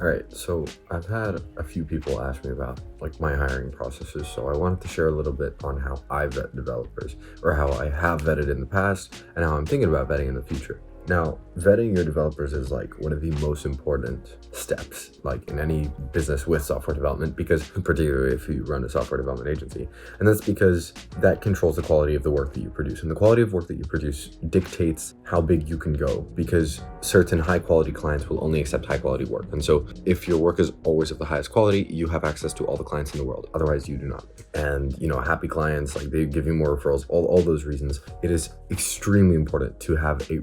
All right, so I've had a few people ask me about like my hiring processes, so I wanted to share a little bit on how I vet developers, or how I have vetted in the past and how I'm thinking about vetting in the future. Now, vetting your developers is like one of the most important steps, like in any business with software development, because particularly if you run a software development agency, and that's because that controls the quality of the work that you produce. And the quality of work that you produce dictates how big you can go, because certain high quality clients will only accept high quality work. And so if your work is always of the highest quality, you have access to all the clients in the world. Otherwise, you do not. And happy clients, like they give you more referrals, all those reasons. It is extremely important to have a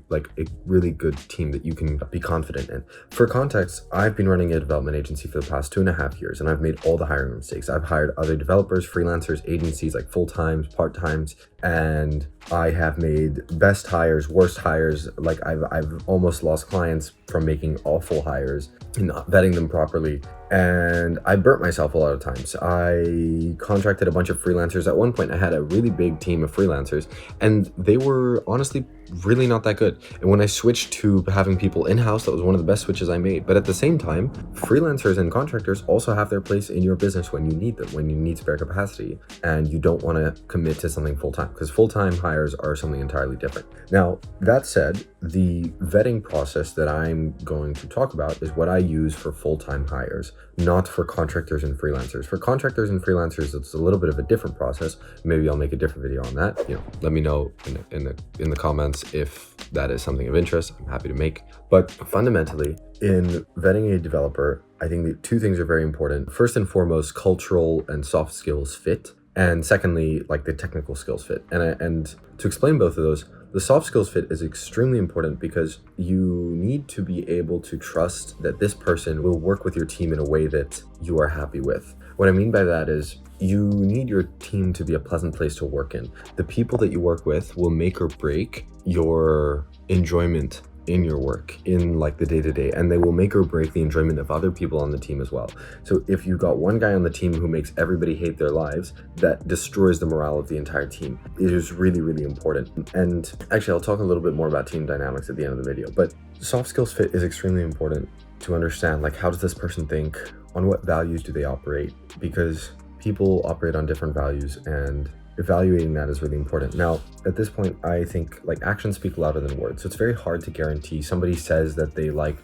really good team that you can be confident in. For context, I've been running a development agency for the past 2.5 years, and I've made all the hiring mistakes. I've hired other developers, freelancers, agencies, like full-times, part-times, and I have made best hires, worst hires. Like I've almost lost clients from making awful hires and not vetting them properly. And I burnt myself a lot of times. I contracted a bunch of freelancers. At one point, I had a really big team of freelancers, and they were honestly really not that good. And when I switched to having people in-house, that was one of the best switches I made. But at the same time, freelancers and contractors also have their place in your business when you need them, when you need spare capacity, and you don't want to commit to something full-time, because full-time hires are something entirely different. Now, that said, the vetting process that I'm going to talk about is what I use for full-time hires, not for contractors and freelancers. For contractors and freelancers, it's a little bit of a different process. Maybe I'll make a different video on that. Let me know in the comments if that is something of interest. I'm happy to make. But fundamentally, in vetting a developer, I think that two things are very important. First and foremost, cultural and soft skills fit. And secondly, like the technical skills fit. And to explain both of those, the soft skills fit is extremely important because you need to be able to trust that this person will work with your team in a way that you are happy with. What I mean by that is you need your team to be a pleasant place to work in. The people that you work with will make or break your enjoyment in your work, in like the day-to-day, and they will make or break the enjoyment of other people on the team as well. So if you got one guy on the team who makes everybody hate their lives, that destroys the morale of the entire team. It is really, really important. And actually, I'll talk a little bit more about team dynamics at the end of the video, but soft skills fit is extremely important to understand, like, how does this person think? On what values do they operate? Because people operate on different values, and evaluating that is really important. Now, at this point, I think like actions speak louder than words. So it's very hard to guarantee. Somebody says that they like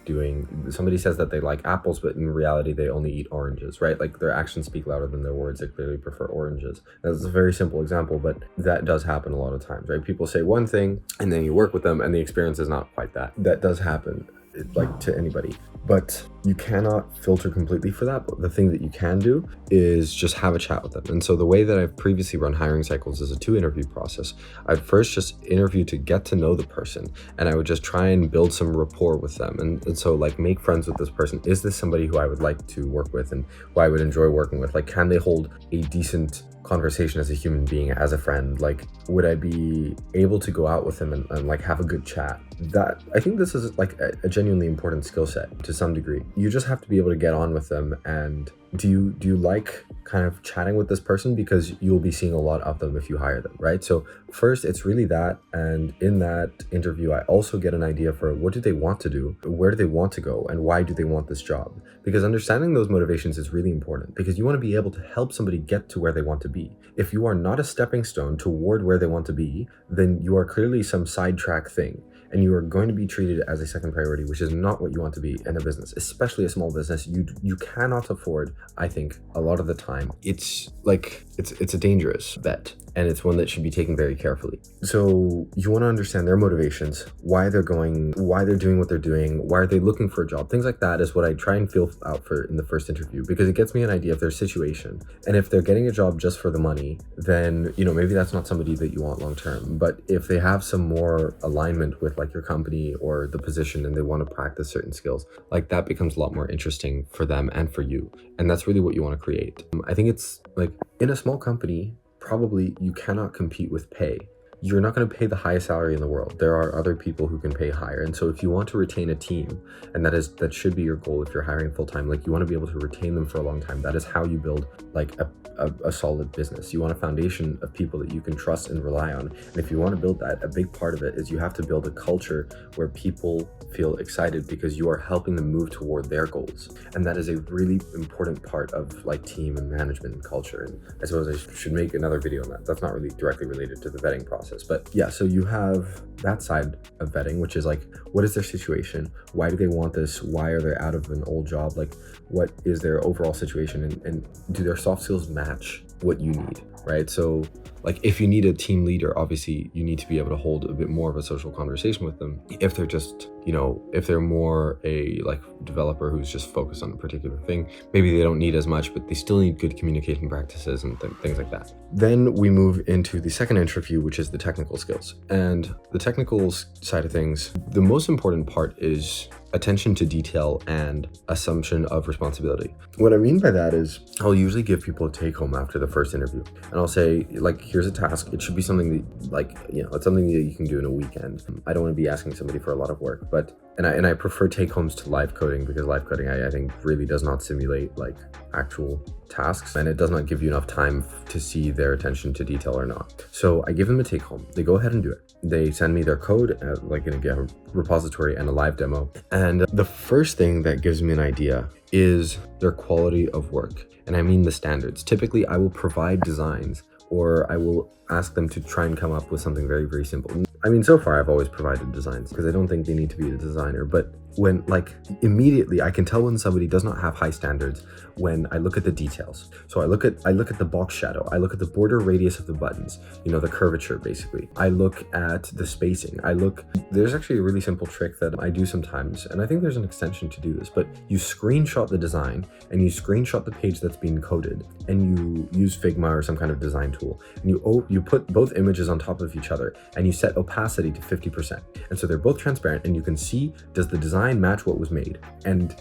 apples, but in reality, they only eat oranges, right? Like their actions speak louder than their words. They clearly prefer oranges. That's a very simple example, but that does happen a lot of times, right? People say one thing and then you work with them and the experience is not quite that. That does happen, like to anybody, but you cannot filter completely for that. But the thing that you can do is just have a chat with them. And so the way that I've previously run hiring cycles is a 2 interview process. I'd first just interview to get to know the person, and I would just try and build some rapport with them. And so like make friends with this person. Is this somebody who I would like to work with and who I would enjoy working with? Like, can they hold a decent conversation as a human being, as a friend? Like, would I be able to go out with them and like have a good chat? That, I think this is like a genuinely important skill set to some degree. You just have to be able to get on with them. And do you like kind of chatting with this person, because you'll be seeing a lot of them if you hire them, right? So first, it's really that. And in that interview, I also get an idea for what do they want to do, where do they want to go, and why do they want this job? Because understanding those motivations is really important, because you want to be able to help somebody get to where they want to be. If you are not a stepping stone toward where they want to be, then you are clearly some sidetrack thing, and you are going to be treated as a second priority, which is not what you want to be in a business, especially a small business. You cannot afford, I think, a lot of the time. It's a dangerous bet, and it's one that should be taken very carefully. So you want to understand their motivations, why they're doing what they're doing, why are they looking for a job. Things like that is what I try and feel out for in the first interview, because it gets me an idea of their situation. And if they're getting a job just for the money, then maybe that's not somebody that you want long term. But if they have some more alignment with like your company or the position, and they want to practice certain skills, like that becomes a lot more interesting for them and for you. And that's really what you want to create. I think it's like in a small company, probably you cannot compete with pay. you're not going to pay the highest salary in the world. There are other people who can pay higher. And so if you want to retain a team, and that should be your goal if you're hiring full-time, like you want to be able to retain them for a long time. That is how you build like a solid business. You want a foundation of people that you can trust and rely on. And if you want to build that, a big part of it is you have to build a culture where people feel excited because you are helping them move toward their goals. And that is a really important part of like team and management and culture. And I suppose I should make another video on that. That's not really directly related to the vetting process, but yeah, so you have that side of vetting, which is like, what is their situation? Why do they want this? Why are they out of an old job? Like, what is their overall situation? And do their soft skills match what you need, right? So like if you need a team leader, obviously you need to be able to hold a bit more of a social conversation with them. If they're just, if they're more a like developer who's just focused on a particular thing, maybe they don't need as much, but they still need good communication practices and things like that. Then we move into the second interview, which is the technical skills. And the technical side of things, the most important part is attention to detail and assumption of responsibility. What I mean by that is I'll usually give people a take home after the first interview, and I'll say, like, here's a task. It should be something that, like, it's something that you can do in a weekend. I don't want to be asking somebody for a lot of work, but I prefer take homes to live coding, because live coding I think really does not simulate like actual tasks, and it does not give you enough time to see their attention to detail or not. So I give them a take home. They go ahead and do it. They send me their code like in a GitHub repository and a live demo. And the first thing that gives me an idea is their quality of work. And I mean the standards. Typically, I will provide designs, or I will ask them to try and come up with something very, very simple. I mean, so far I've always provided designs because I don't think they need to be a designer, but when like immediately I can tell when somebody does not have high standards when I look at the details. So I look at the box shadow, I look at the border radius of the buttons, the curvature basically. I look at the spacing. There's actually a really simple trick that I do sometimes, and I think there's an extension to do this, but you screenshot the design and you screenshot the page that's being coded, and you use Figma or some kind of design tool, and you put both images on top of each other and you set opacity to 50%. And so they're both transparent, and you can see, does the design match what was made? And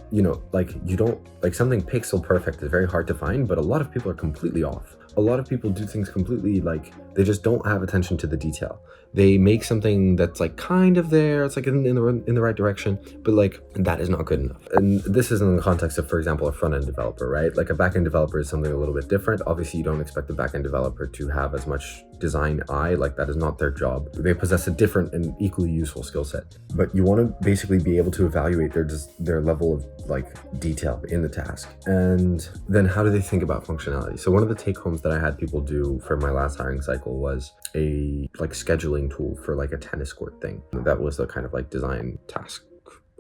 something pixel perfect is very hard to find, but a lot of people are completely off. A lot of people do things completely, like, they just don't have attention to the detail. They make something that's like kind of there, it's like in the right direction, but like that is not good enough. And this is in the context of, for example, a front-end developer, right? Like a back-end developer is something a little bit different. Obviously, you don't expect the back-end developer to have as much design eye, like that is not their job. They possess a different and equally useful skill set, but you want to basically be able to evaluate their level of like detail in the task. And then how do they think about functionality? So one of the take homes that I had people do for my last hiring cycle was a like scheduling tool for like a tennis court thing. That was the kind of like design task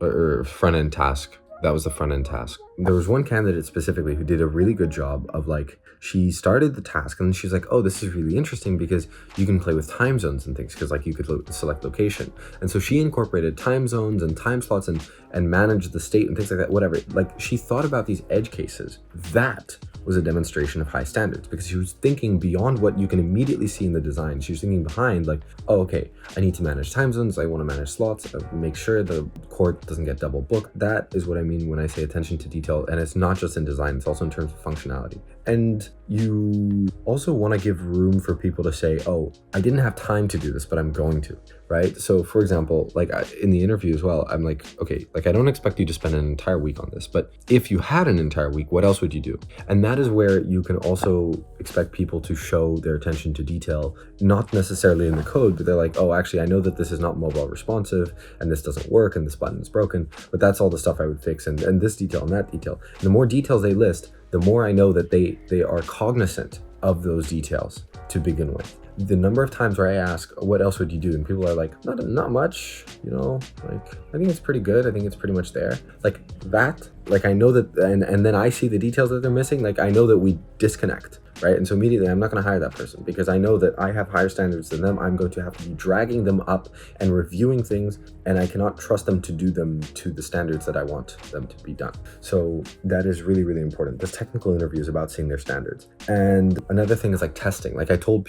or front-end task. That was the front-end task. There was one candidate specifically who did a really good job of like, she started the task and then she's like, oh, this is really interesting because you can play with time zones and things, because like you could select location. And so she incorporated time zones and time slots and managed the state and things like that, whatever. Like she thought about these edge cases. That was a demonstration of high standards, because she was thinking beyond what you can immediately see in the design. She was thinking behind like, oh, okay, I need to manage time zones. I want to manage slots, make sure the court doesn't get double booked. That is what I mean when I say attention to detail. And it's not just in design, it's also in terms of functionality. And you also want to give room for people to say, oh, I didn't have time to do this, but I'm going to, right? So for example, like in the interview as well, I'm like, okay, like I don't expect you to spend an entire week on this, but if you had an entire week, what else would you do? And that is where you can also expect people to show their attention to detail, not necessarily in the code, but they're like, oh, actually, I know that this is not mobile responsive and this doesn't work and this button is broken, but that's all the stuff I would fix, and this detail and that detail. And the more details they list, the more I know that they are cognizant of those details to begin with. The number of times where I ask, what else would you do? And people are like, not much, like, I think it's pretty good. I think it's pretty much there. Like that, like I know that, and then I see the details that they're missing. Like I know that we disconnect, right? And so immediately I'm not going to hire that person, because I know that I have higher standards than them. I'm going to have to be dragging them up and reviewing things, and I cannot trust them to do them to the standards that I want them to be done. So that is really, really important. This technical interview is about seeing their standards. And another thing is like testing. Like I told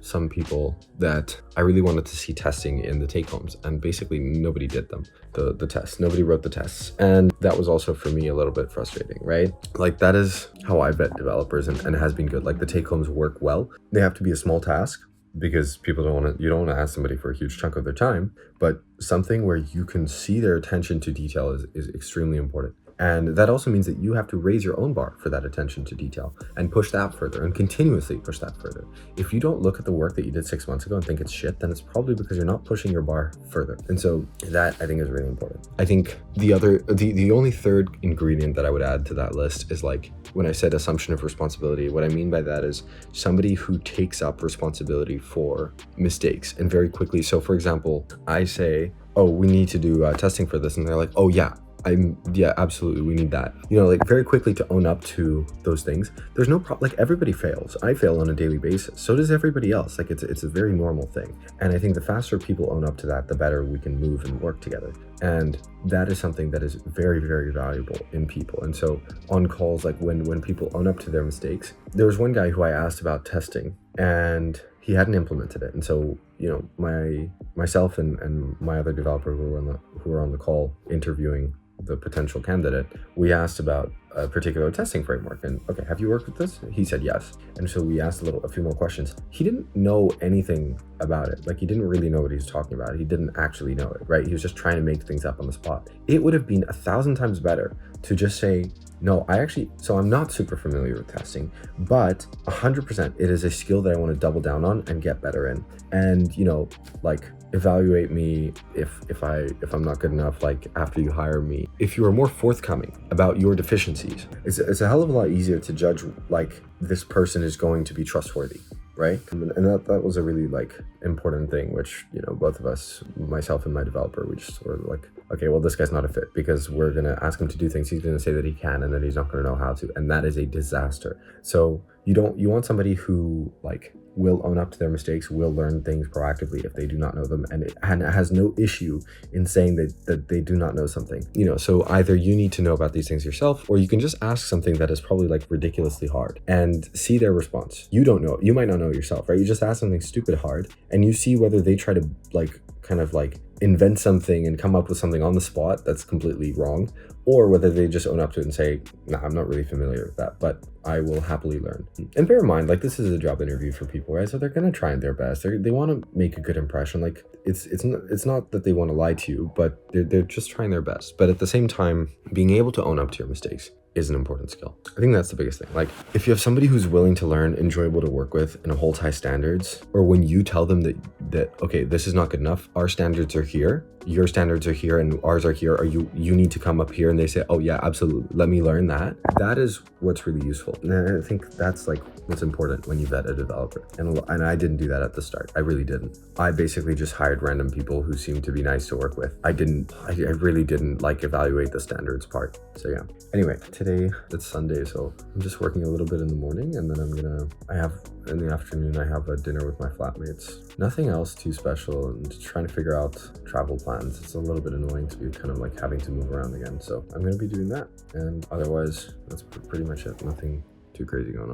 some people that I really wanted to see testing in the take homes, and basically nobody did them, the tests. Nobody wrote the tests. And that was also for me a little bit frustrating, right? Like that is how I vet developers, and has been good. Like the take homes work well. They have to be a small task. because you don't want to ask somebody for a huge chunk of their time, but something where you can see their attention to detail is extremely important. And that also means that you have to raise your own bar for that attention to detail and push that further and continuously push that further. If you don't look at the work that you did 6 months ago and think it's shit, then it's probably because you're not pushing your bar further. And so that, I think, is really important. I think the only third ingredient that I would add to that list is, like, when I said assumption of responsibility, what I mean by that is somebody who takes up responsibility for mistakes and very quickly. So for example, I say, oh, we need to do testing for this. And they're like, oh yeah, yeah, absolutely, we need that. Like, very quickly to own up to those things. There's no problem. Like, everybody fails. I fail on a daily basis. So does everybody else. Like, it's a very normal thing. And I think the faster people own up to that, the better we can move and work together. And that is something that is very, very valuable in people. And so on calls, like when people own up to their mistakes, there was one guy who I asked about testing and he hadn't implemented it. And so, myself and my other developer who were on the call interviewing the potential candidate, we asked about a particular testing framework. And okay, have you worked with this? He said yes. And so we asked a few more questions. He didn't know anything about it. Like, he didn't really know what he was talking about. He didn't actually know it, right? He was just trying to make things up on the spot. It would have been 1,000 times better to just say, no, so I'm not super familiar with testing, but 100% it is a skill that I want to double down on and get better in. And, like, evaluate me if I'm not good enough, like, after you hire me. If you are more forthcoming about your deficiencies, it's a hell of a lot easier to judge, like, this person is going to be trustworthy, right? And that was a really, like, important thing, which, both of us, myself and my developer, we just were like, okay, well, this guy's not a fit, because we're going to ask him to do things he's going to say that he can, and then he's not going to know how to, and that is a disaster. So you want somebody who, like, will own up to their mistakes, will learn things proactively if they do not know them, and has no issue in saying that they do not know something. So either you need to know about these things yourself, or you can just ask something that is probably, like, ridiculously hard and see their response. You don't know, you might not know yourself, right? You just ask something stupid hard and you see whether they try to, like, kind of like invent something and come up with something on the spot that's completely wrong, or whether they just own up to it and say, nah, I'm not really familiar with that, but I will happily learn. And bear in mind, like, this is a job interview for people, right? So they're going to try their best. They want to make a good impression. Like, it's not that they want to lie to you, but they're just trying their best. But at the same time, being able to own up to your mistakes is an important skill. I think that's the biggest thing. Like, if you have somebody who's willing to learn, enjoyable to work with, and holds high standards, or when you tell them that okay, this is not good enough, our standards are here, your standards are here, and ours are here, or you need to come up here, and they say, oh yeah, absolutely, let me learn that. That is what's really useful. And I think that's, like, what's important when you vet a developer. And I didn't do that at the start. I really didn't. I basically just hired random people who seemed to be nice to work with. I really didn't, like, evaluate the standards part. So yeah. Anyway, today it's Sunday, so I'm just working a little bit in the morning, and then in the afternoon I have a dinner with my flatmates. Nothing else too special, and just trying to figure out travel plans. It's a little bit annoying to be kind of, like, having to move around again. So I'm going to be doing that. And otherwise, that's pretty much it. Nothing too crazy going on.